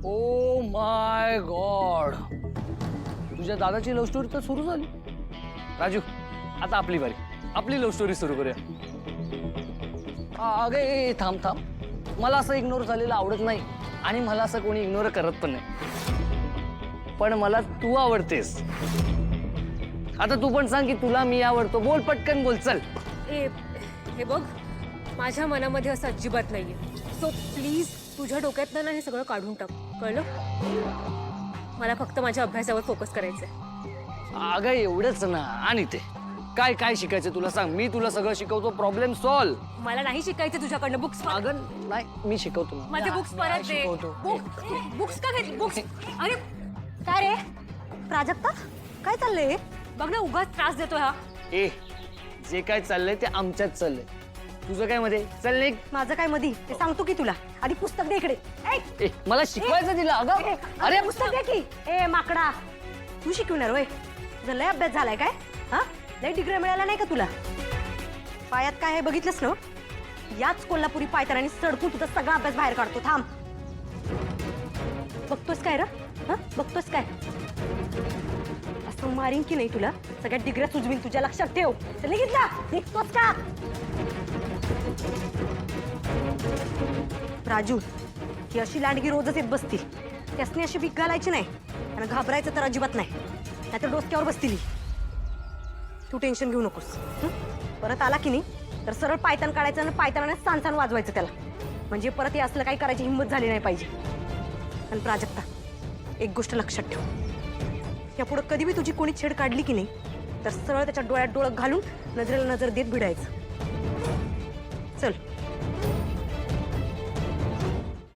Oh my God, तुझ्या दादाची love story तर सुरू झाली. राजू, आता आपली बारी, आपली लव्ह स्टोरी सुरू करूया. अगे थांब थांब, मला असं इग्नोर झालेलं आवडत नाही आणि मला असं कोणी इग्नोर करत पण नाही. पण मला तू आवडतेस. आता तू पण सांग की तुला मी आवडतो. बोल, पटकन बोल, चल. हे बघ, माझ्या मनामध्ये असं अजिबात नाहीये. सो प्लीज तुझ्या डोक्यातनं ना हे सगळं काढून टाक, कळलं? मला फक्त माझ्या अभ्यासावर फोकस करायचंय. अगं एवढंच ना. आणि ते काय काय शिकायचं तुला सांग, मी तुला सगळं शिकवतो. Problem solve. मला नाही शिकायचं तुझ्याकडनं. बुक्स अगं नाही, मी शिकवतो. माझे बुक्स परत दे. बुक्स का घेतली? बुक्स. अरे काय रे प्राजक्ता, काय चाललंय? बघ ना, उगाच त्रास देतोय हा. ए, जे काय चाललंय ते आमच्यात चाललंय. तुझं काय मध्ये चल नाही. माझं काय मधी ते सांगतो की तुला. आधी पुस्तक दे इकडे. ए, मला शिकवायचं दिलं. अगं अरे पुस्तक दे की. ए माकडा, तू शिकवणार वय? तुझा लय अभ्यास झालाय काय? हा, लय डिग्री मिळाला नाही का तुला? पायात काय आहे बघितलंस ना? याच कोल्हापुरी पायतारांनी सडकून तुझा सगळा अभ्यास बाहेर काढतो. थांब. बघतोस काय र? हा, बघतोस काय? असं मारीन की नाही तुला, सगळ्या डिग्र्या सुजवीन तुझ्या. लक्षात ठेव. चल निघितला, निघतोस का? राजू, ही अशी लांडगी रोजच येत बसतील. त्यासनी अशी भीक घालायची नाही आणि घाबरायचं तर अजिबात नाही, नाहीतर डोसक्यावर बसतील. तू टेन्शन घेऊ नकोस. परत आला की नाही तर सरळ पायतान काढायचं आणि पायतानाने सांसान वाजवायचं त्याला. म्हणजे परत हे असलं काही करायची हिंमत झाली नाही पाहिजे. आणि प्राजक्ता, एक गोष्ट लक्षात ठेव, यापुढं कधी बी तुझी कोणी छेड काढली की नाही तर सरळ त्याच्या डोळ्यात डोळं घालून नजरेला नजर देत भिडायचं. चल.